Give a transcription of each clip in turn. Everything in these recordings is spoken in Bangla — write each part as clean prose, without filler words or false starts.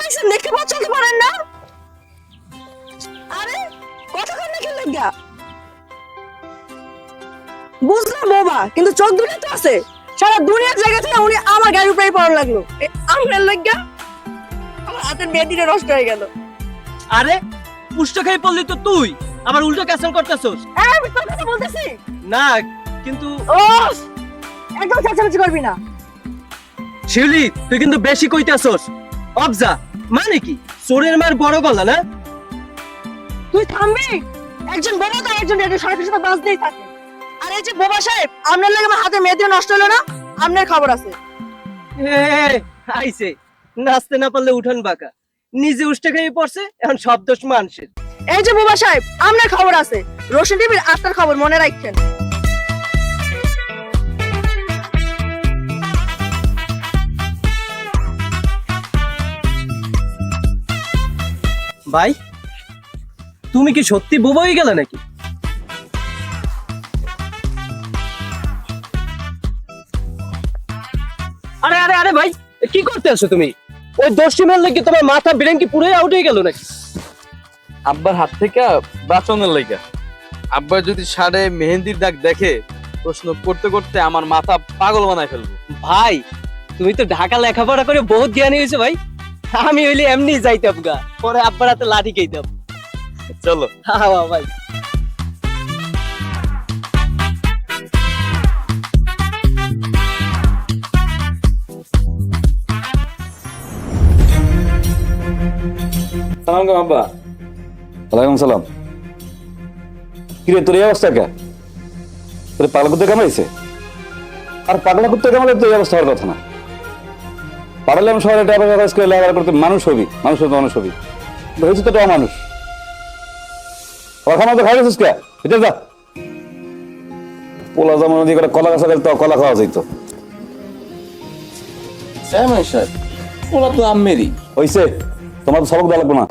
পাইছেন দেখে পথ চলতে পারেন না? আরে কতক্ষণ দেখে লেগা বুঝলাম বাবা, কিন্তু চোখ দুটো তো আছে। সারা দুনিয়ার জায়গা থেকে উনি আমার গাড়ির উপরেই পড়ার লাগলো। আমার লেগা আমার হাতের মেহেদিটা নষ্ট হয়ে গেল। আরে পুষ্ট খাই পড়লি তো তুই আবার উল্টো ক্যান্সেল করতেছস। আমি তোর কথা বলতেছি না কিন্তু ও একদম চেঁচামেচি করবি না। শিউলি তুই কিন্তু বেশি কইতাছস। অবজা মানে কি চোরের মার বড় গলা না? তুই থামবি? একজন বোবা তো একজন রেডিও সাথে সাথে বাজতেই থাকে। আর এই যে বোবা সাহেব, আপনার লাগে আমার হাতে মেহেদি নষ্ট হলো না, আপনার খবর আছে। আইছে নাচতে না পারলে উঠান বাঁকা, নিজে উষ্টা খেয়ে পড়ছে, এখন সব দোষ মানুষের। এই যে বোবা সাহেব, আপনার খবর আছে। রোশন টিভির আস্তার খবর মনে রাখছেন। ভাই তুমি কি সত্যি বোবা হয়ে গেলে নাকি? আরে আরে আরে ভাই কি করতে আছো তুমি? ওই দশটিমের লেগে তোমার মাথা ব্রেন কি পুরোই আউট হয়ে গেল নাকি? আব্বার হাত থেকে বাঁচানোর লাইগা। আব্বা যদি সাড়ে মেহেন্দির দাগ দেখে প্রশ্ন করতে করতে আমার মাথা পাগল বানায় ফেলবো। ভাই তুমি তো ঢাকা লেখাপড়া করে বহুত জ্ঞানী হয়েছো ভাই। আমি হইলে এমনি যাইতাম গা, পরে আব্বার হাতে লাঠি খাইতাম। চলো। হ্যাঁ ভাই। সালাম আব্বা। ওয়ালাইকুম সালাম। কিরে তোর এই অবস্থা কে? তোর পাগলা কুত্তে কামড়াইছে? আর পাগলা কুত্তে কামড়ালে তো এই অবস্থা হওয়ার কথা না। পারলে আমি শহরে টাকা কাজ করে লেখাপড়া করতে মানুষ হবি, মানুষ হতে মানুষ হবি। হয়েছে তো মানুষ। খানা তো খাই গেছিস কে? এটা যা পোলা জামা নদী করে কলা গাছা তো কলা খাওয়া যাইতো। ওরা তো আমেরই হয়েছে, তোমার তো সবক দেওয়া লাগবো না।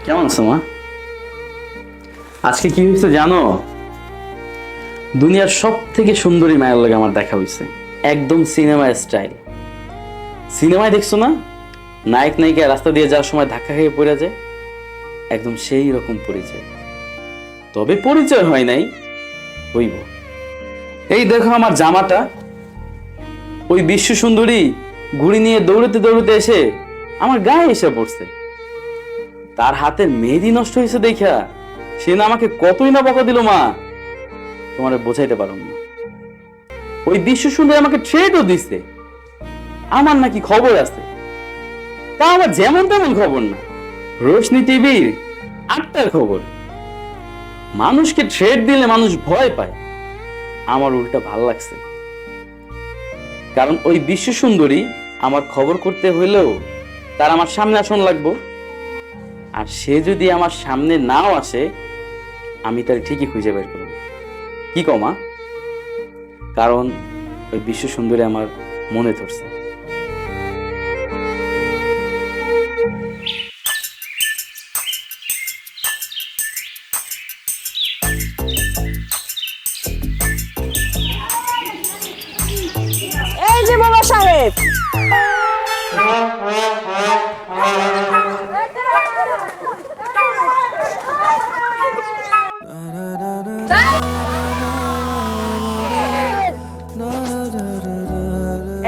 কেমন আছো মা? আজকে কি হয়েছে জানো? দুনিয়ার সব থেকে সুন্দরী মায়ের লাগে আমার দেখা হয়েছে, একদম সিনেমা স্টাইল। সিনেমায় দেখছো না, নায়ক নায়িকা রাস্তা দিয়ে যাওয়ার সময় ধাক্কা খেয়ে পড়ে যায়, একদম সেই রকম পরিচয়। তবে পরিচয় হয় নাই, হইব। এই দেখো আমার জামাটা, ওই বিশ্ব সুন্দরী ঘুড়ি নিয়ে দৌড়তে দৌড়তে এসে আমার গায়ে এসে পড়ছে। তার হাতের মেহেদি নষ্ট হয়েছে দেখা সে না আমাকে কতই না বকা দিল মা, তোমার বোঝাইতে পারো না। ওই বিশ্ব সুন্দরী আমাকে ট্রেডও দিচ্ছে, আমার নাকি খবর আছে। তা আমার যেমন তেমন খবর না, রোশনি টিভির 8টার খবর। মানুষকে ট্রেড দিলে মানুষ ভয় পায়, আমার উল্টা ভাল লাগছে। কারণ ওই বিশ্ব সুন্দরী আমার খবর করতে হইলেও তার আমার সামনে আসন লাগবো। আর সে যদি আমার সামনে নাও আসে, আমি তার ঠিকই খুঁজে বের করব। কি কমা? কারণ ওই বিশ্ব সুন্দরী আমার মনে ধরছে। এই যে বাবা সাহেব,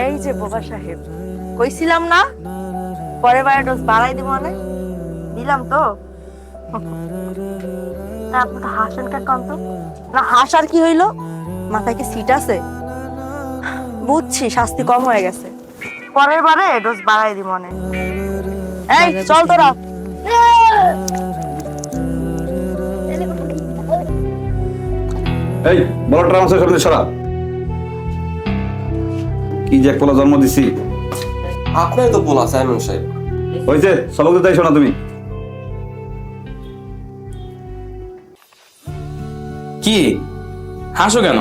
এই যে বাবা সাহেব, কইছিলাম না পরের বার ডোজ বাড়াই দিব না, দিলাম তো। তা আপনি তো হাসেন কেন কন্ত? না হাসার কি হইলো? মাথায় কি সিট আছে? বুঝছি শাস্তি কম হয়ে গেছে, পরের বারে ডোজ বাড়াই দিব না। এই চল তোরা। এই বড় ট্রান্সফার করে সরা। কি যে পোলা জন্ম দিছি। আপনার তো বলা সাইমন সাহেব। হয়েছে, সবক দিতে শোনা তুমি। কি হাসো কেন?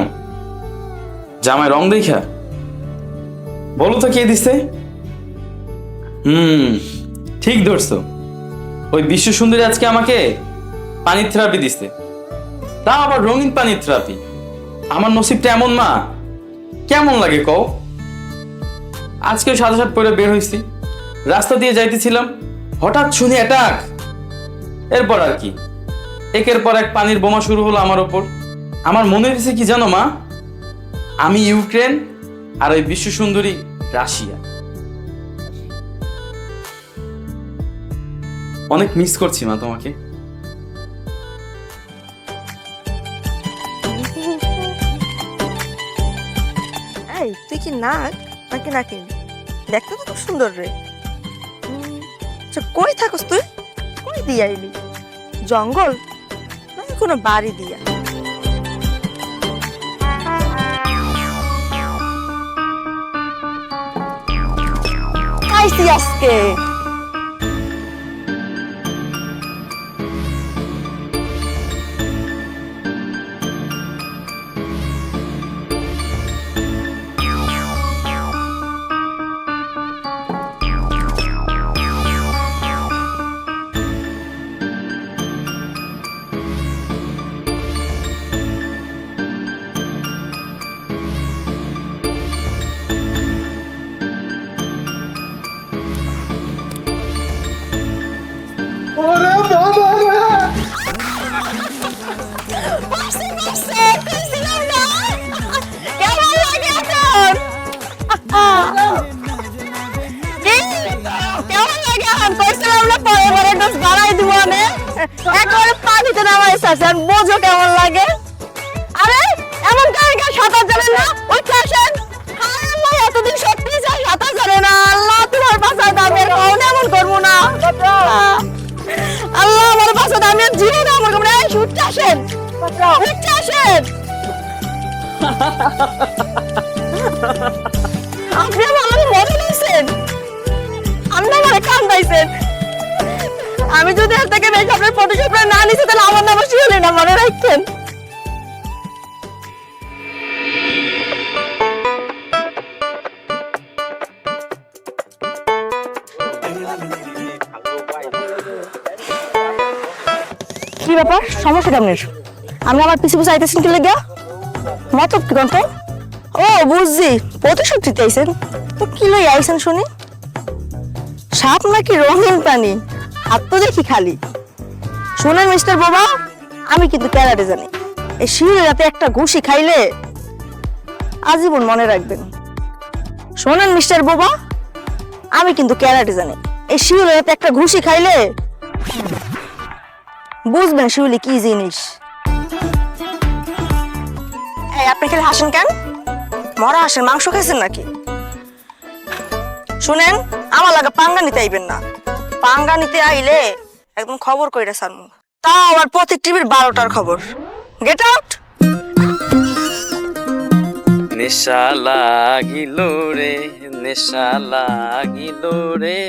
জামাই রং দেখা? বলো তো কে দিছে? ঠিক ধরছো। ওই বিশ্ব সুন্দরী আজকে আমাকে পানির থেরাপি দিচ্ছে, তা আবার রঙিন পানির থেরাপি। আমার নসিবটা এমন মা, কেমন লাগে কও। আজকে সাদা শার্ট পরে বের হয়েছি, রাস্তা দিয়ে যাইতেছিলাম, হঠাৎ শুনি অ্যাটাক। এরপর আর কি, একের পর এক পানির বোমা শুরু হলো আমার ওপর। আমার মনে হয়েছে কি জানো মা, আমি ইউক্রেন আর ওই বিশ্ব সুন্দরী রাশিয়া। অনেক মিস করছি মা তোমাকে। এই তুই কি নাক নাকি নাকি দেখতে তো খুব সুন্দর রে। আচ্ছা কই থাকস তুই, কই দিয়ে আইলি? জঙ্গল নাকি কোনো বাড়ি দিয়া? খাইছি আজকে। পানিতে নামাইছে বোঝো কেমন লাগে। আরে এমন কারণ সাঁতার জানেন না, উঠে আসেন। আল্লাহ এতদিন সত্যি সাঁতার জানে না, আল্লাহ তোমার বাসায় দাম এমন করবো না। আল্লাহ আমার বাসায় দাম জীবন আমার করবো না। উঠতে আসেন, উঠতে আসেন। আপনি আমার মনে নিয়েছেন, আপনি আমার কান্দাইছেন। আমি যদি এর থেকে বেশি আপনার ফটোশুট না নিছি তাহলে আমার নাম শিওলে না মনে রাখতেন। কি ব্যাপার, সমস্যা কেমন? আপনি আমার পিছু পিছু আইতেছেন কি লেগে? মতলব কি কন্ত? ও বুঝছি, প্রতিশোধ দিতে আইছেন। তো কি লই আইছেন শুনি? সাপ নাকি রঙিন পানি? হাত তো দেখি খালি। শোনেন মিস্টার বাবা, আমি কিন্তু ক্যারাটে জানি। এই শিউরে রাতে একটা ঘুষি খাইলে আজীবন মনে রাখবেন। শোনেন মিস্টার বাবা, আমি কিন্তু ক্যারাটে জানি। এই শিউরে রাতে একটা ঘুষি খাইলে বুঝবেন শিউলি কি জিনিস। এই আপনি খালি হাসেন কেন? মরা হাসেন মাংস খাইছেন নাকি? শুনেন, আমার লাগে পাঙ্গা নিতে আইবেন না। পাঙ্গা নিতে আইলে একদম খবর কইরা সারমু, তাও আবার প্রত্যেক টিভির 12টার খবর। Get out. নেশা লাগিল রে, নেশা লাগিল রে,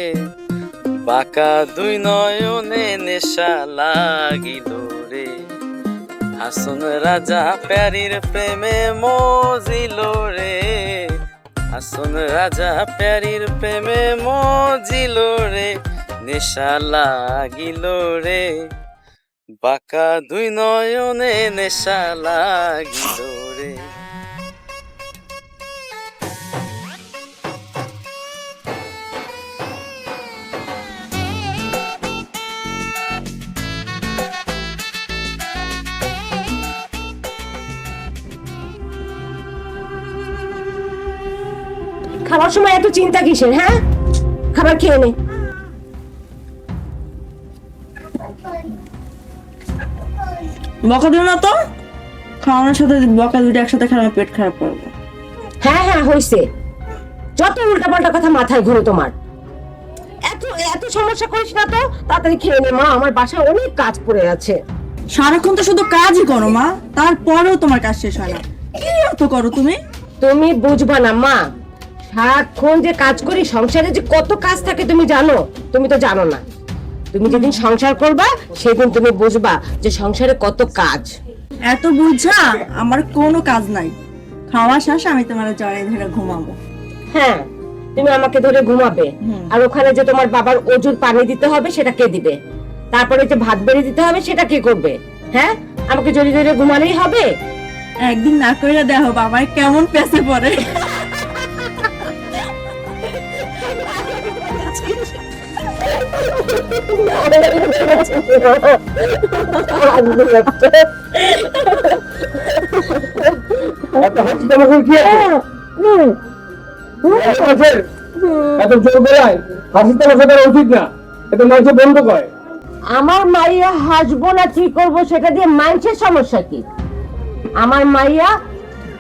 বাঁকা দুই নয়নে নেশা লাগিল রে। হাসন রাজা প্যারির প্রেমে মজিল রে, হাসন রাজা প্যারির প্রেমে মজিল রে। নেশা লাগিল রে, বাঁকা দুই নয়নে নেশা লাগিল রে। খাবার সময় এত চিন্তা কিসের? হ্যাঁ, খাবার খেয়ে নে। বকা দিও না তো, খাওয়ানোর সাথে বকা দুটো একসাথে খেলে পেট খারাপ করবো। হ্যাঁ হ্যাঁ হয়েছে, যত উল্টাপাল্টা কথা মাথায় ঘুরে তোমার। এত এত সমস্যা করিস না তো, তাড়াতাড়ি খেয়ে নে মা, আমার বাসায় অনেক কাজ পড়ে আছে। সারাক্ষণ তো শুধু কাজই করো মা, তারপরেও তোমার কাজ শেষ হয় না। কি এত করো তুমি? তুমি বুঝবা না মা, সারাক্ষণ যে কাজ করি, সংসারে যে কত কাজ থাকে তুমি জানো? তুমি তো জানো না। তুমি যেদিন সংসার করবা সেদিন তুমি বুঝবা যে সংসারে কত কাজ। এত বুঝা আমার কোনো কাজ নাই। খাওয়া শেষ আমি তোমার জড়াই ধরে ঘুমাবো। হ্যাঁ, তুমি আমাকে ধরে ঘুমাবে, আর ওখানে যে তোমার বাবার অজুর পানি দিতে হবে সেটা কে দিবে? তারপরে যে ভাত বেড়ে দিতে হবে সেটা কে করবে? হ্যাঁ, আমাকে জড়িয়ে ধরে ঘুমালেই হবে? একদিন না কইরা দেখো বাবাই কেমন পেছে পড়ে। আমার মাইয়া হাসবো না কি করবো সেটা দিয়ে মানুষের সমস্যা কি? আমার মাইয়া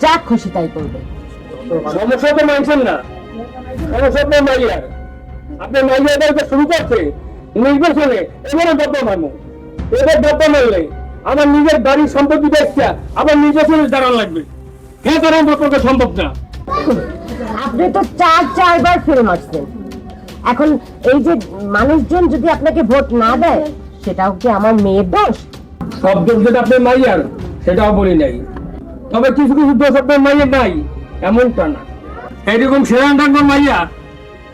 যা খুশি তাই করবে। সমস্যা তো মানছেন না, সমস্যা তো মাইয়ার। আপনি মাইয়া এটা শুরু করছে নির্বাচনে, এবারে দপ্তর মানবো। এবার দপ্তর মানলে আমার নিজের বাড়ির সম্পত্তি দেখছে আবার নির্বাচনে দাঁড়ান লাগবে। হ্যাঁ, তার পক্ষে সম্ভব না। আপনি তো চারবার ফেল মারছেন। এখন এই যে মানুষজন যদি আপনাকে ভোট না দেয়, সেটাও কি আমার মেয়ের দোষ? সব দোষ যেটা আপনার মাইয়ার সেটাও বলি নাই, তবে কিছু কিছু দোষ আপনার মাইয়ের নাই এমনটা না। এইরকম সেরান ডাঙ্গর মাইয়া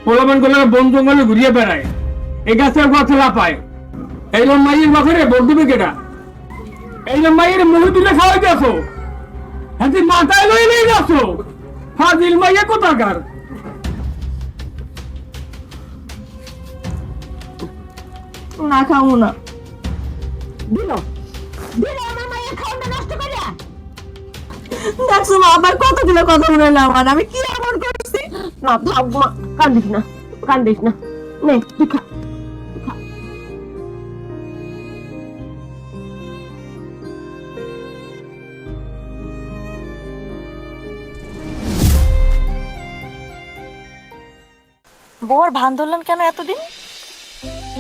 পোলাপান করলে বন জঙ্গলে ঘুরিয়ে বেড়ায়, এই গাছের গাছে লাপায়। এইরকম মাইয়ের বাসারে ভোট দেবে কেটা? এইরকম মাইয়ের মুখে তুলে খাওয়াই গেছো, হ্যাঁ মাথায় লই নিয়ে গেছো। ফাজিল মাইয়া কোথাকার? না খাবো না। দেখছো মা, আবার কতগুলো কথা বলে না আমার, আমি কি এমন করছি? না থাক মা, কান্দিস না, কান্দিস না, নে তুই খা। বউর ভান ধরলেন কেন এতদিন?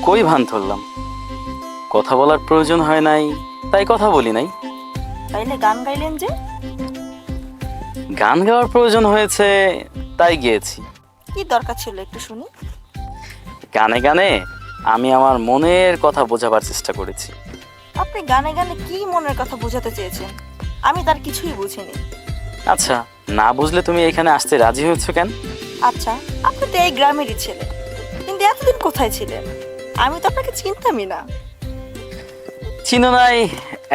কই ভান ধরলাম? কথা বলার প্রয়োজন হয় নাই, তাই কথা বলি নাই। তাইলে গান গাইলেন যে? গান গাওয়ার প্রয়োজন হয়েছে, তাই গিয়েছি। কি দরকার ছিল একটু শুনি। গানে গানে আমি আমার মনের কথা বোঝাবার চেষ্টা করেছি। আপনি গানে গানে কি মনের কথা বোঝাতে চেয়েছেন? আমি তার কিছুই বুঝিনি। আচ্ছা, না বুঝলে তুমি এখানে আসতে রাজি হয়েছো কেন? আচ্ছা, আপনি তো এই গ্রামেরই ছেলে, কিন্তু এতদিন কোথায় ছিলেন? আমি তো আপনাকে চিনতামই না। চিনো নাই,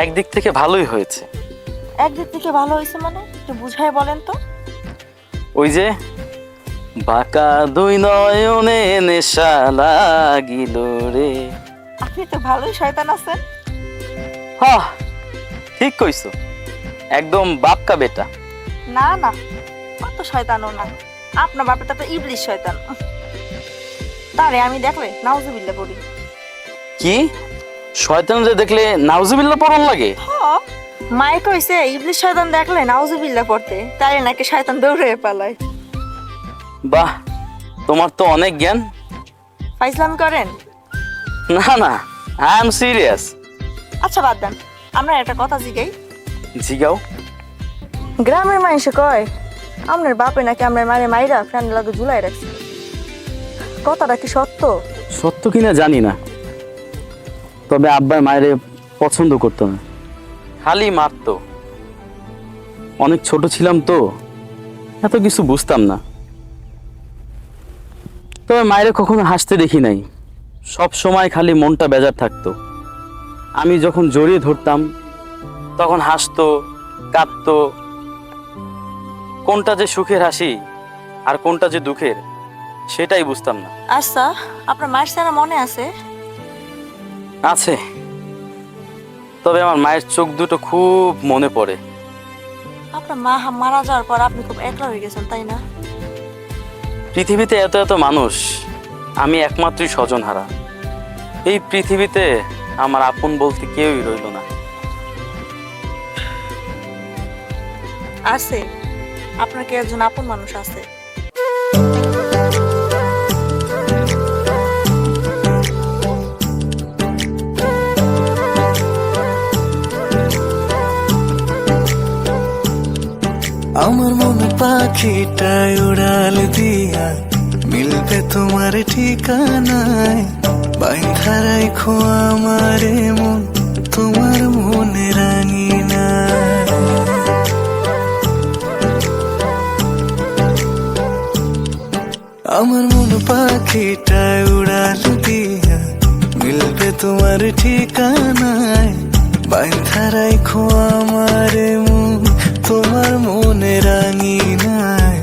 একদিক থেকে ভালোই হয়েছে। একদিক থেকে ভালো হয়েছে মানে একটু বুঝাই বলেন তো। ওই যে বাঁকা দুই নয়নে নেশা লাগিল রে। আপনি তো ভালোই শয়তান আছেন। হ্যাঁ, ঠিক কইছো, একদম বাপকা বেটা। না না, কত শয়তানও না, আপনার বাপের তো ইবলিশ শয়তান। তারে আমি দেখলে নাউজুবিল্লাহ পড়ি। কি শয়তানরে দেখলে নাউজুবিল্লাহ পড়ন লাগে? মায়ে কইছে ইবলিশ শয়তান দেখলে নাউজুবিল্লাহ পড়তে, তাই নাকি শয়তান দৌড়ে পালায়। বাহ, তোমার তো অনেক জ্ঞান। ফাইজলামি করেন? না না, আই এম সিরিয়াস। আচ্ছা বাদ দেন, আমরা একটা কথা জিগাই। জিগাও। গ্রামের মানুষে কয় আপনার বাপে নাকি আপনার মারে মাইরা ফ্যান লাগে ঝুলাই রাখছে, কথাটা কি সত্য? সত্য কিনা জানি না, তবে আব্বার মায়েরে পছন্দ করতো না, খালি মারতো। অনেক ছোট ছিলাম তো, এত কিছু বুঝতাম না। তবে মায়েরে কখনো হাসতে দেখি নাই, সব সময় খালি মনটা বেজার থাকতো। আমি যখন জড়িয়ে ধরতাম তখন হাসতো, কাঁদতো। কোনটা যে সুখের হাসি আর কোনটা যে দুঃখের সেটাই বুঝতাম না। আচ্ছা, আপনার মায়ের সারা মনে আছে? আছে, তবে আমার মায়ের চোখ দুটো খুব মনে পড়ে। আপনার মা মারা যাওয়ার পর আপনি খুব একলা হয়ে গেছেন, তাই না? পৃথিবীতে এত এত মানুষ, আমি একমাত্রই স্বজনহারা। এই পৃথিবীতে আমার আপন বলতে কেউই রইল না। আছে, আপনার কি একজন আপন মানুষ আছে? আমার মন পাখিটা উড়াল দিয়া মিলবে তোমার ঠিকানায়, বাইন্ধা রাখো আমারে মন তোমার মনে রাঙিনা। আমার মন পাখিটায় উড়াল দিয়া মিলবে তোমার ঠিকানায় বাইন্ধা রাখো আমারে মন তোমার মনে রাঙিনায়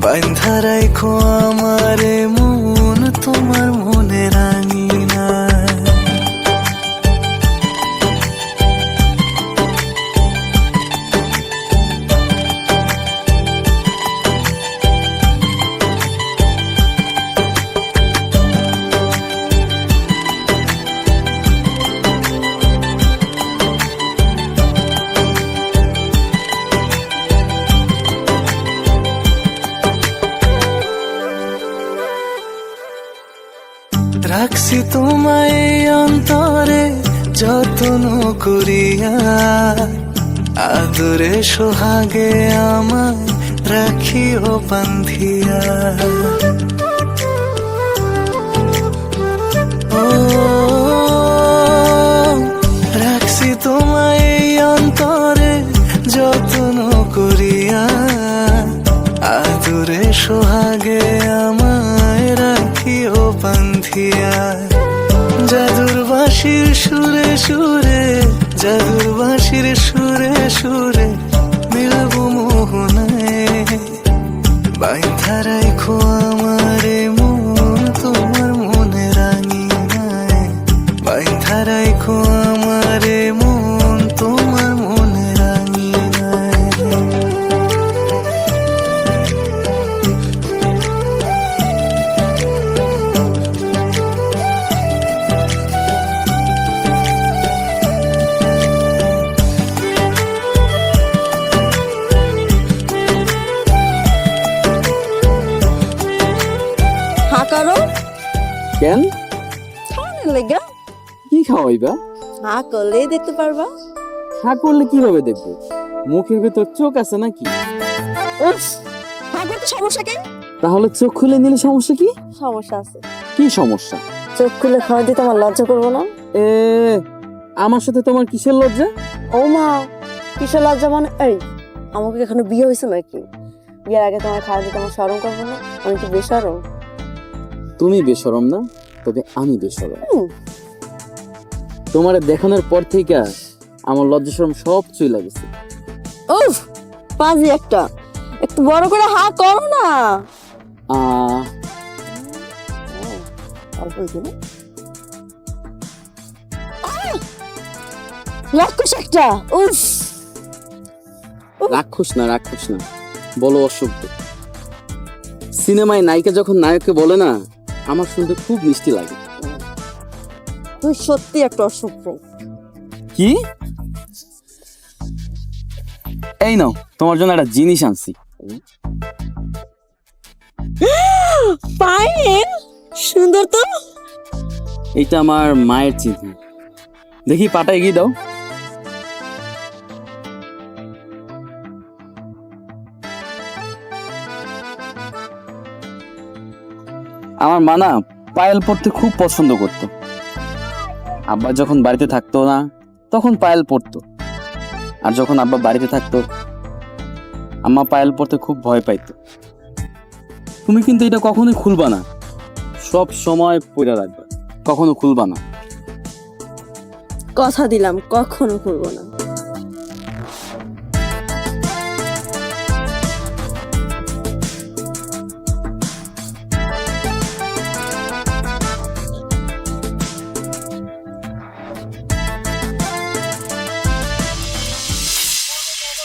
বাইন্ধা রাখো আমারে মন তোমার মনে রাঙিনায় রাখছি তোমায় এই অন্তরে যত্ন করিয়া আদরে সোহাগে আমায় রাখিও বান্ধিয়া ও রাখছি তোমায় এই অন্তরে যত্ন করিয়া আদরে সোহাগে আমায় রাখিও বান্ধিয়া জাদুর বাঁশির সুরে সুরে জাদুর বাঁশির সুরে সুরে মিলবো মোহনায় বাইন্ধা রাখো আমারে মন তোমার মনে রাঙিনায় বাইন্ধা রাখো আমারে মন তোমার মনে রাঙিনায় হা করো কেন? খাওয়ানোর লেগা। কি খাওয়াইবা? হা করলেই দেখতে পারবা। হা করলে কিভাবে দেখবো? মুখের ভেতর চোখ আছে নাকি? উফ, হা করতে সমস্যা কি? তাহলে চোখ খুলে নিলে সমস্যা কি? সমস্যা আছে। কি সমস্যা? চোখ খুলে খাওয়া দিতে আমার লজ্জা করবো না? এ আমার সাথে তোমার কিসের লজ্জা? ও মা, কিসের লজ্জা মানে? এই, আমাকে এখনো বিয়ে হয়েছে নাকি? বিয়ের আগে তোমার খাওয়া দিতে আমার শরম করবো না? আমি কি বেশরম? তুমি বেশরম না, তবে আমি বেশরম। হুম। তোমারে দেখানোর পর থেকে আমার লজ্জা শরম সব চুই লাগেছে। উফ, পাজি একটা। একটু বড় করে হা করো না। অল্প একটু না? রাক্ষস একটা। উফ, রাক্ষস না, রাক্ষস না, বলো অসভ্য। সিনেমায় নায়িকা যখন নায়ককে বলে না, আমার শুনতে খুব মিষ্টি লাগে। তুই সত্যি একটা অসভ্য। কি? এই নাও, তোমার জন্য একটা জিনিস আনছি। পায়েল, সুন্দর তো। এইটা আমার মায়ের চিহ্ন। দেখি পাটা এগিয়ে দাও। আমার মা না পায়েল পরতে খুব পছন্দ করতো। আব্বা যখন বাড়িতে থাকতো না, তখন পায়েল পরতো। আর যখন আব্বা বাড়িতে থাকতো, আম্মা পায়েল পরতে খুব ভয় পাইতো। তুমি কিন্তু এটা কখনোই খুলবা না, সব সময় পরে রাখবা, কখনো খুলবা না। কথা দিলাম, কখনো করবো না।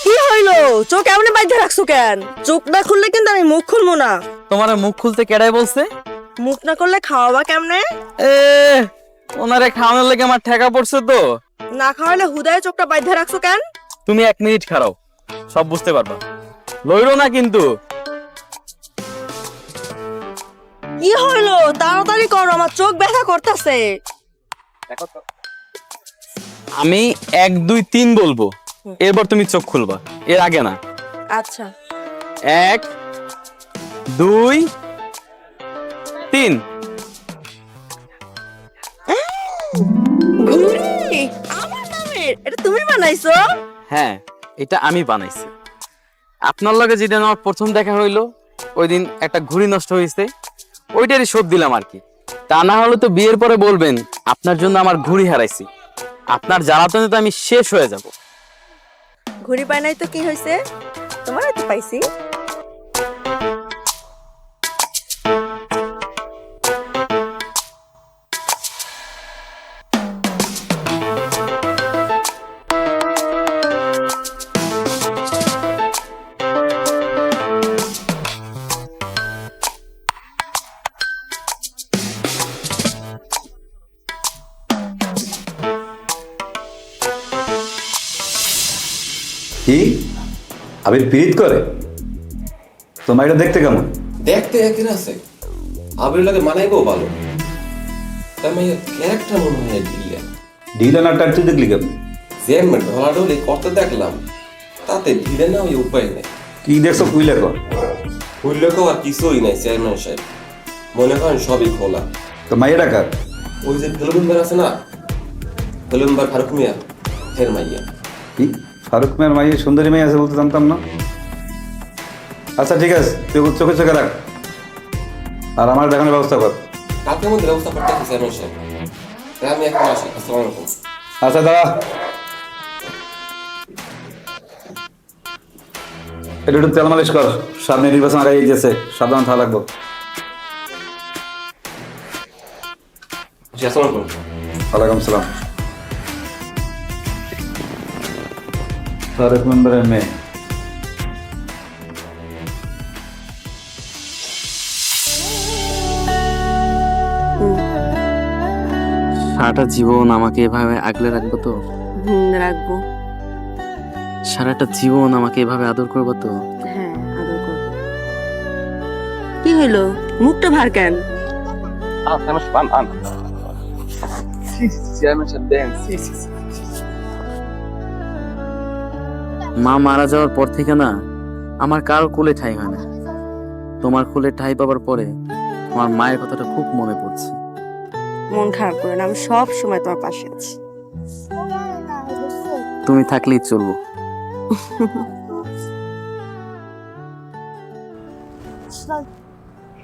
কি হইলো? চোখ এমনি বাইধে রাখছো কেন? চোখ না খুললে কিন্তু আমি মুখ খুলবো না। তোমার মুখ খুলতে কেডাই বলছে? মুখ না করলে খাওয়াবা কেমনে? এ ওনারে খাওয়ানোর লেগে আমার ঠেকা পড়ছে তো। না খাওয়ালে হুদায় চোখটা বাইধে রাখছো কেন? তুমি 1 মিনিট খাড়াও, সব বুঝতে পারবা। লইরো না কিন্তু। কি হইলো? তাড়াতাড়ি করো, আমার চোখ ব্যথা করতেছে। আমি 1 2 3 বলবো, এরপর তুমি চোখ খুলবা, এর আগে না। আচ্ছা। 1 2 3। ঘুড়ি আমার নামের? এটা তুমি বানাইছো? হ্যাঁ, এটা আমি বানাইছি। আপনার লগে যেদিন আমার প্রথম দেখা হইলো, ওই দিন একটা ঘুড়ি নষ্ট হয়েছে, ওইটারই শোধ দিলাম আর কি। তা না হলে তো বিয়ের পরে বলবেন আপনার জন্য আমার ঘুড়ি হারাইছি। আপনার জ্বালাতনে তো আমি শেষ হয়ে যাব। ঘুড়ি পাই নাই তো কি হয়েছে, তোমার তো পাইছি। কি আবির পিরিত করে? তোমার এটা দেখতে কেমন? দেখতে একদিন আছে, আবির লাগে মানাইবো ভালো। তার মানে ক্যারেক্টার মনে হয় ঢিলা। ঢিলা না টাটতে দেখলি কেমন? চেয়ারম্যান ঢলাঢলি করতে দেখলাম, তাতে ঢিলে না ওই উপায় নেই। কি দেখছো কুইলে কর? উল্লেখ আর কিছুই নাই চেয়ারম্যান সাহেব, মনে করেন সবই খোলা। তো মাইয়া কার? ওই যে ফিল্মবার আছে না, ফিল্মবার ফারুক মিয়া, ফের মাইয়া। কি ফারুক মিয়ার মাইয়া সুন্দরী মেয়ে আছে বলতে জানতাম না। আচ্ছা ঠিক আছে, তুই চোখে চোখে রাখ আর আমার দেখানোর ব্যবস্থা কর। কালকের মধ্যে ব্যবস্থা করতে হবে চেয়ারম্যান সাহেব। তাই আমি এখন আসি, আসসালামু আলাইকুম। আচ্ছা দাঁড়া, একটু তেল মালিশ কর, সামনে নির্বাচন আগে গেছে, সাবধান থাকা লাগবো। জি, আসসালামু আলাইকুম। ওয়ালাইকুম সালাম। ফারুক মেম্বারের মেয়ে। সারাটা জীবন আমাকে এভাবে আগলে রাখবো তো? রাখবো। সারাটা জীবন আমাকে এভাবে আদর করবো তো? হ্যাঁ, আদর করব। কি হইলো, মুখটা ভার কেন? মা মারা যাওয়ার পর থেকে না আমার কারো কোলে ঠাঁই হয় না। তোমার কোলে ঠাঁই পাবার পরে আমার মায়ের কথাটা খুব মনে পড়ছে। মন খারাপ করে না, আমি সব সময় তোমার পাশে আছি। তুমি থাকলেই চলবো।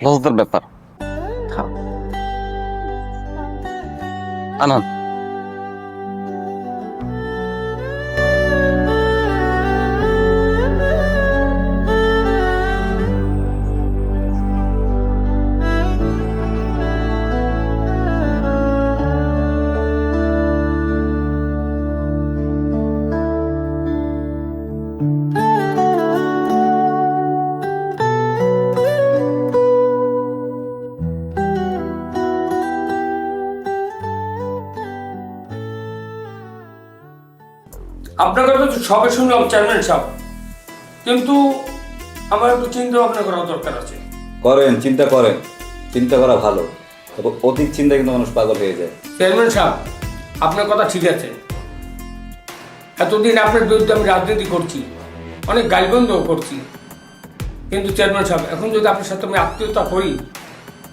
লজ্জার ব্যাপার। আনন্দ আপনার কথা তো সবে শুনলাম চেয়ারম্যান সাহেব, কিন্তু আমার একটু চিন্তা ভাবনা করা দরকার আছে। করেন, চিন্তা করেন, চিন্তা করা ভালো। তবে অধিক চিন্তা কিন্তু মানুষ পাগল হয়ে যায়। চেয়ারম্যান সাহেব, আপনার কথা ঠিক আছে। এতদিন আপনার বিরুদ্ধে আমি রাজনীতি করছি, অনেক গালগন্ধও করছি, কিন্তু চেয়ারম্যান সাহেব এখন যদি আপনার সাথে আমি আত্মীয়তা করি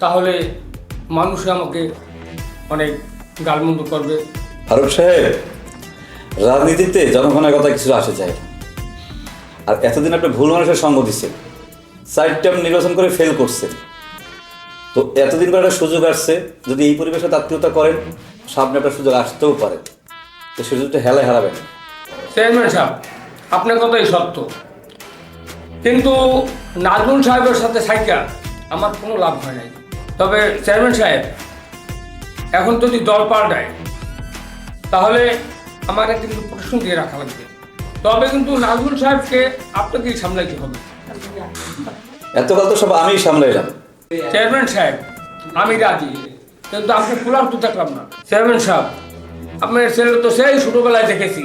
তাহলে মানুষ আমাকে অনেক গালমন্দ করবে। ফারুক সাহেব, রাজনীতিতে জনগণের কথা কিছু আসে যায় না। আর এতদিন আপনি ভুল মানুষের সঙ্গ দিচ্ছেন, 4 টার্ম নির্বাচন করে ফেল করছেন। তো এতদিন করে একটা সুযোগ আসছে, যদি এই পরিবেশে আত্মীয়তা করেন সামনে আপনার সুযোগ আসতেও পারে, তো সুযোগটা হেলায় হারাবেন। চেয়ারম্যান সাহেব, আপনার কথাই সত্য, কিন্তু নাজমুল সাহেবের সাথে সাইকা আমার কোনো লাভ হয় নাই। তবে চেয়ারম্যান সাহেব, এখন যদি দল পাল্টায় তাহলে আমাকে কিন্তু প্রশ্ন দিয়ে রাখা লাগবে। তবে কিন্তু নাজমুল সাহেবকে আপনাকেই সামলাইতে হবে। এতকাল তো সব আমিই সামলাইলাম। চেয়ারম্যান সাহেব, আমি রাজি, কিন্তু আপনি পুলার তো দেখলাম না। চেয়ারম্যান সাহেব, আপনার ছেলে তো সেই ছোটবেলায় দেখেছি,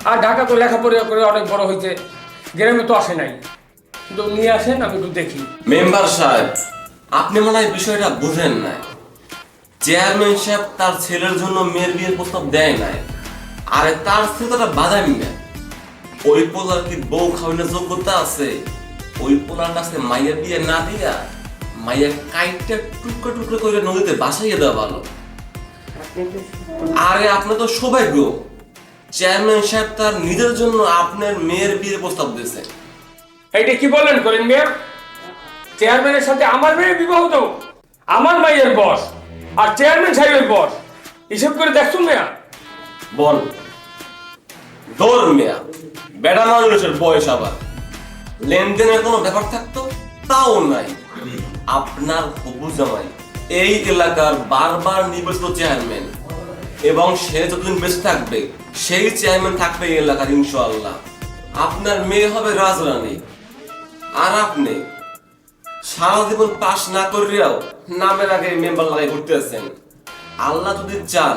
আর ঢাকা তো লেখাপড়া করে অনেক বড় হয়েছে, গ্রামে তো আসে নাই, কিন্তু নিয়ে আসেন আমি একটু দেখি। মেম্বার সাহেব, আপনি মনে হয় বিষয়টা বুঝেন নাই। চেয়ারম্যান সাহেব তার ছেলের জন্য মেয়ের বিয়ের প্রস্তাব দেয় নাই, আরে তার ছেলেটা বাদামি না। ওই পোলার কি বউ খাওয়ানোর যোগ্যতা আছে? ওই পোলার কাছে মাইয়ের বিয়ে না দিয়া মাইয়ের কাইটটা টুকরো টুকরো করে নদীতে বাসাইয়ে দেওয়া ভালো। আরে আপনি তো সৌভাগ্য, চেয়ারম্যান সাহেব তার নিজের জন্য আপনার মেয়ের বিয়ের প্রস্তাব দিয়েছে। এইটা কি বলেন করিম মিয়া? চেয়ারম্যানের সাথে আমার মেয়ের বিবাহ তো আমার মাইয়ের বস আর চেয়ারম্যান সাহেবের বস, হিসেব করে দেখছো মেয়া? বল দৌড় মেয়া, বেড়া মানুষের বয়স আবার লেনদেনের কোনো ব্যাপার থাকতো তাও নাই। আপনার হবু জামাই এই এলাকার বারবার নির্বাচিত চেয়ারম্যান, এবং সে যতদিন বেঁচে থাকবে সেই চেয়ারম্যান থাকবে এই এলাকার ইনশাআল্লাহ। আপনার মেয়ে হবে রাজরানী, আর আপনি সারা জীবন পাস না করিয়াও নামের আগে মেম্বার লাগাই ঘুরতে আছেন। আল্লাহ যদি চান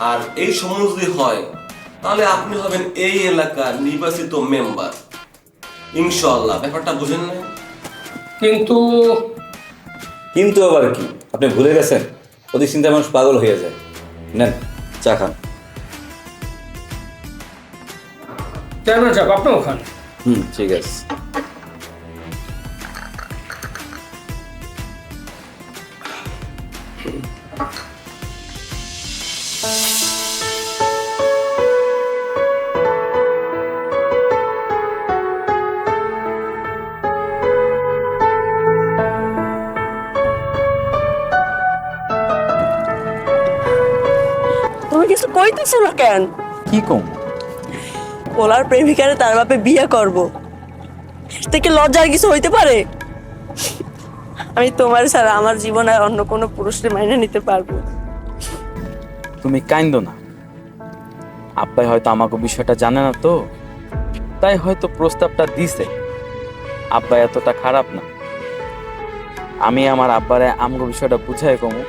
আর এই সময় যদি হয়, তাহলে আপনি হবেন এই এলাকার নির্বাচিত মেম্বার ইনশাআল্লাহ। ব্যাপারটা বুঝেন না? কিন্তু কিন্তু আবার কি, আপনি ভুলে গেছেন? অতি চিন্তায় মানুষ পাগল হয়ে যায়। নেন চা খান। চেয়ারম্যান সাহেব আপনিও খান। ঠিক আছে। তুমি কিছু কইতেছো না কেন? কি কম? ওলার প্রেমিকারে তার বাপে বিয়ে করব, এর থেকে লজ্জার কিছু হইতে পারে? আমি তোমার ছাড়া আমার জীবনে আর অন্য কোনো পুরুষকে মাইনে নিতে পারবো। তুমি কাইন্দো না। আব্বাই হয়তো আমাকে বিষয়টা জানে না তো, তাই হয়তো প্রস্তাবটা দিছে। আব্বাই এতটা খারাপ না। আমি আমার আব্বারে আমাকে বিষয়টা বুঝাই কমু,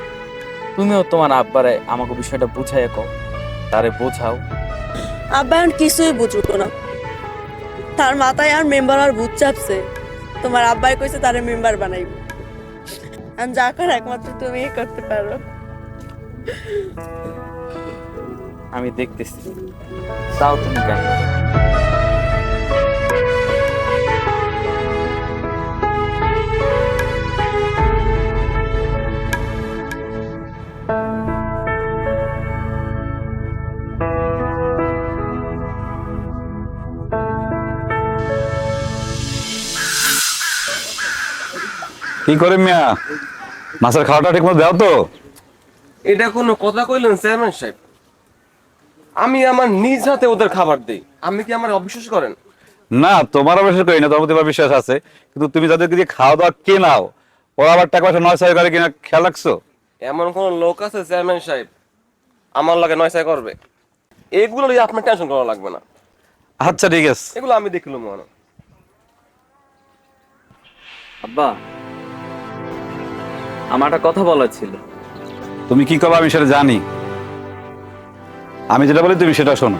তুমিও তোমার আব্বারে আমাকে বিষয়টা বুঝাই কও, তারে বোঝাও। আব্বা এখন কিছুই বুঝবো না, তার মাথায় আর মেম্বার আর ভূত চাপছে। তোমার আব্বাই কইছে তারে মেম্বার বানাইব, আর যা কর একমাত্র তুমি করতে পারো। আমি দেখতেছি, তাও তুমি কেন? কি করে মিয়া, মাছের খাওয়াটা ঠিক মতো দাও তো। এটা কোনো কথা কইলেন চেয়ারম্যান সাহেব? আমি আমার নিজ হাতে ওদের খাবার দেই, আপনি কি আমার অবিশ্বাস করেন? না, তোমার অবশ্য করি না, তোমার প্রতি আমার বিশ্বাস আছে, কিন্তু তুমি যাদেরকে দিয়ে খাওয়া দাওয়া কেনাও, ওরা আবার টাকা পয়সা 9 করে কিনা, খেয়াল রাখছো? এমন কোন লোক আছে চেয়ারম্যান সাহেব আমার লাগে 9 করবে? এইগুলো নিয়ে আপনার টেনশন করা লাগবে না। আচ্ছা ঠিক আছে। এগুলো আমি দেখলাম মনে। আব্বা, আমার একটা কথা বলার ছিল। তুমি কি করবে আমি সেটা জানি, আমি যেটা বলি তুমি সেটা শোনো।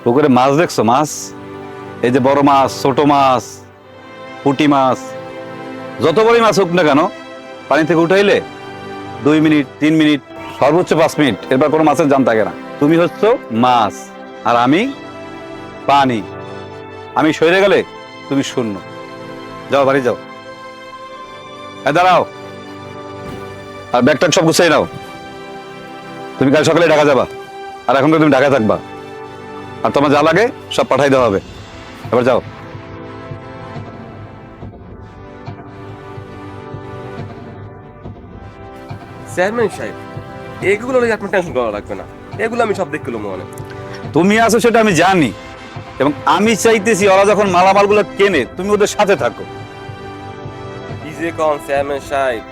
পুকুরে মাছ দেখছো? মাছ, এই যে বড় মাছ, ছোট মাছ, পুঁটি মাছ, যত বড়ই মাছ হোক না কেন, পানি থেকে উঠাইলে 2 মিনিট 3 মিনিট সর্বোচ্চ 5 মিনিট, এরপর কোনো মাছের জান থাকে না। তুমি হচ্ছ মাছ আর আমি পানি। আমি সরে গেলে তুমি শূন্য। যাও বাড়ি যাও। দাঁড়াও, আর ব্যাগটা সব গুছিয়ে নাও। তুমি কাল সকালে ঢাকা যাবা, আর এখন তো তুমি ঢাকায় থাকবা, আর তোমার যা লাগে সব পাঠাই দেওয়া হবে। এবার যাও। চেয়ারম্যান সাহেব এগুলো নিয়ে আপনার টেনশন করা লাগবে না, এগুলো আমি সব দেখলাম মনে। তুমি আছো সেটা আমি জানি, এবং আমি চাইতেছি ওরা যখন মালামালগুলো কেনে তুমি ওদের সাথে থাকো। কি যে কোন চেয়ারম্যান সাহেব,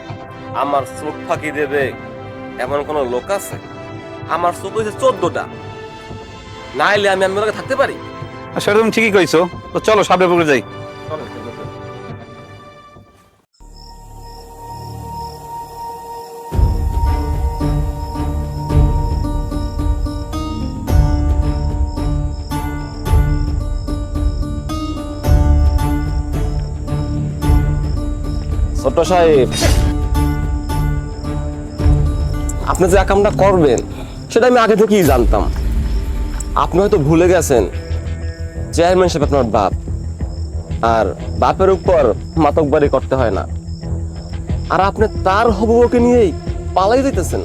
আমার চোখ ফাঁকি দেবে এমন কোন লোক আছে? আমার চোখ হয়েছে 14টা, নাইলে আমি আমি ওরা থাকতে পারি? আর সেটা তুমি ঠিকই কইছো। তো চলো সামনে পুকুরে যাই। ছোট সাহেব, আপনি যে কামটা করবেন সেটা আমি আগে থেকেই জানতাম। আপনি হয়তো ভুলে গেছেন চেয়ারম্যান সাহেব আপনার বাপ, আর বাপের উপর মাতকবাড়ি করতে হয় না। আর আপনি তার হবুকে নিয়েই পালাই দিতেছেন।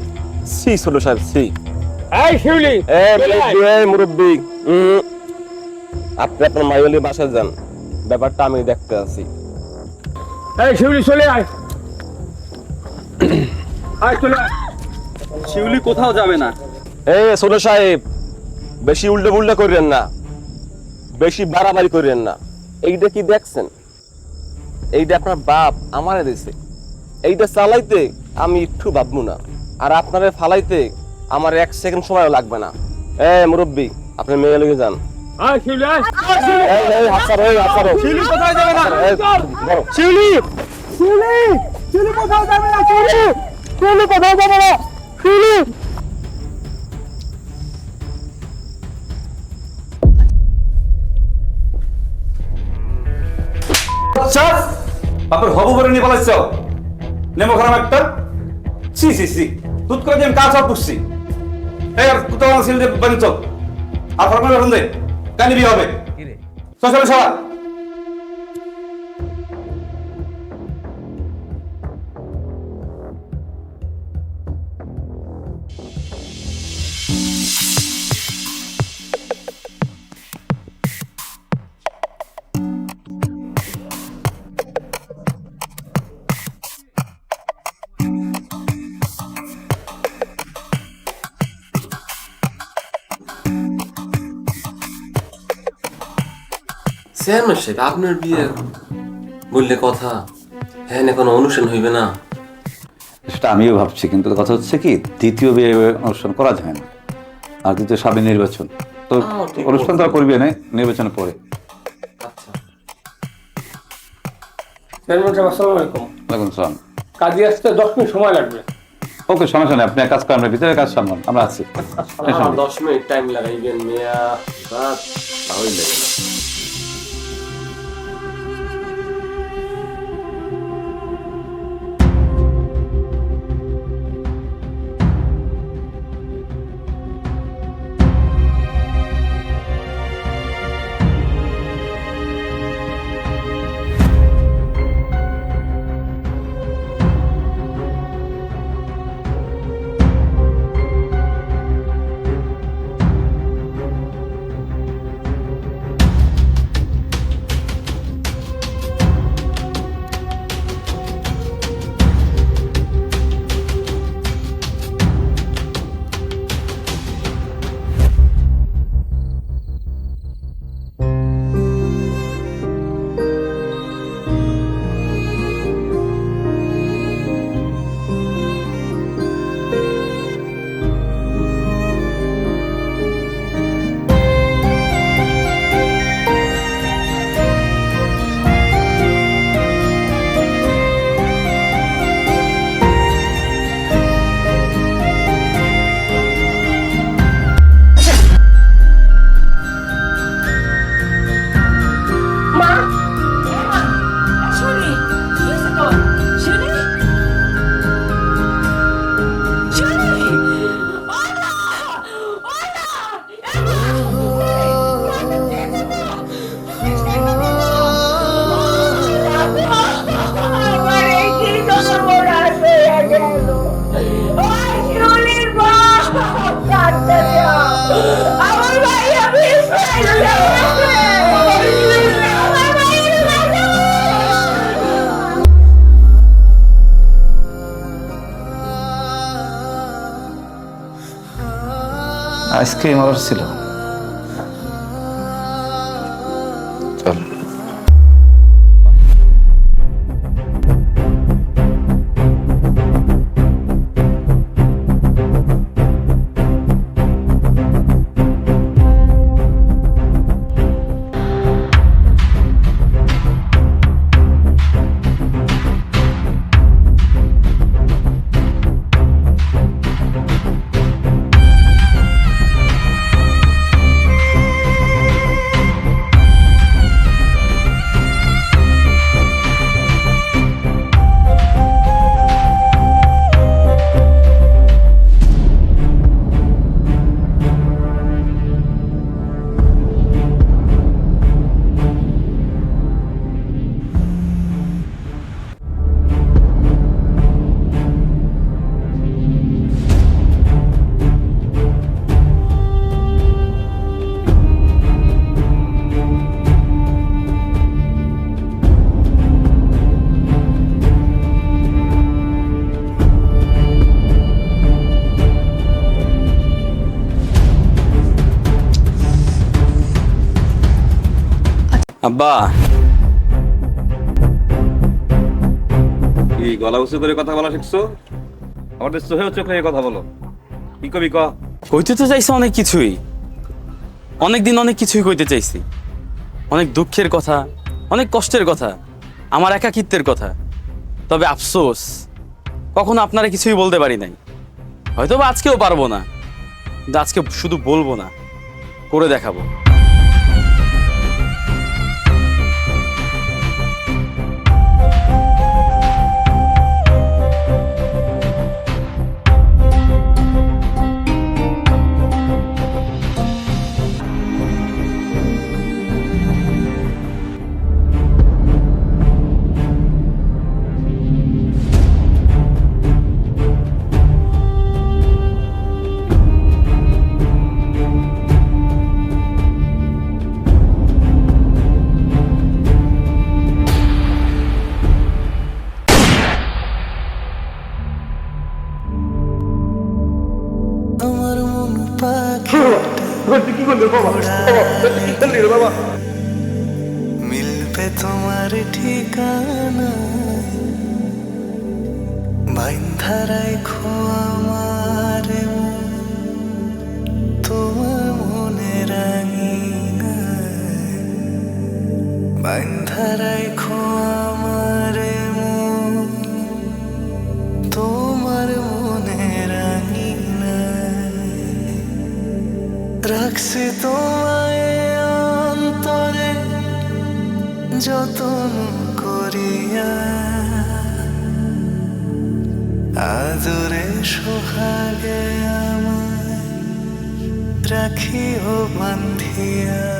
সি ছোট সাহেব, সি। এই শিউলি, মুরব্বী, আপনি আপনার মাইওয়ালি বাসায় যান, ব্যাপারটা আমি দেখতে আছি। এই শিউলি চলে আয়, আয় চলে আয়। শিউলি কোথাও যাবে না। এই ছোট সাহেব, বেশি উল্টো পুল্টা করেন না, বেশি বাড়াবাড়ি করেন না। এইটা কি দেখছেন? এইটা আপনার বাপ আমারে দিছে। এইটা চালাইতে আমি একটু ভাববো না, আর আপনারে ফালাইতে আমার 1 সেকেন্ড সময়ও লাগবে না। মুরব্বী, আপনি মেয়ে লেগে যান। আয় শিউলি আয়। এই হাত ছাড়ো, এই হাত ছাড়ো। শিউলি কোথায় যাবে না? বড়। শিউলি, শিউলি, শিউলি কোথাও যাবে না। শিউলি, শিউলি কোথাও যাবে না। শিউলি। আচ্ছা, বাপের হবু করে নিয়ে পালাইছ, নেমো খারাপ একটা। সি সি সি, দুধ করে দিয়ে আমি কাজ সব করছি। এই আর কোথাও ছিল যে বানিয়ে চল, আর ফরক এখন দে, কানি বিয়ে হবে। চল সবাই। চেয়ারম্যান সাহেব, আপনার বিয়ে বললে কথা, হ্যাঁ না কোনো অনুষ্ঠান হইবে না? সেটা আমিও ভাবছি, কিন্তু কথা হচ্ছে কি, দ্বিতীয় বিয়ে অনুষ্ঠান করা যায় না, আর দ্বিতীয় সামনে নির্বাচন, তো ঠিক অনুষ্ঠান তো আর করবে না, নির্বাচনের পরে। আচ্ছা, চেয়ারম্যান সাহেব আসসালামু আলাইকুম। ওয়ালাইকুম সালাম। কাজে আসতে 10 মিনিট সময় লাগবে। ওকে, সমস্যা নেই, আপনি এক কাজ করেন, আমরা ভিতরে কাজ সামলান, আমরা আছি। 10 মিনিট টাইম লাগাইবেন মিয়া, বাস ভালোই লাগে না। আইসক্রিম অর্ডার ছিল, চল। আব্বা, কি গলা উঁচু করে কথা বলা শিখছো? আমাদের চোখে চোখে কথা বলো। কি কবি ক? কইতে তো চাইছি অনেক কিছুই, অনেকদিন অনেক কিছুই কইতে চাইছি, অনেক দুঃখের কথা, অনেক কষ্টের কথা, আমার একাকিত্বের কথা। তবে আফসোস, কখনো আপনারা কিছুই বলতে পারি নাই। হয়তো বা আজকেও পারবো না, কিন্তু আজকে শুধু বলবো না, করে দেখাবো। আমার মন পাখি মিলবে তোমার ঠিকানা, বাইন্ধা রাখো আমার মন তোমার মনে রাঙিনা, বাইন্ধা রাখো আমার মন তোমার মনে রাঙিনা, রাখছি তোমায় অন্তরে যতন করিয়া, আদরে সোহাগে আমায় রাখিও বান্ধিয়া।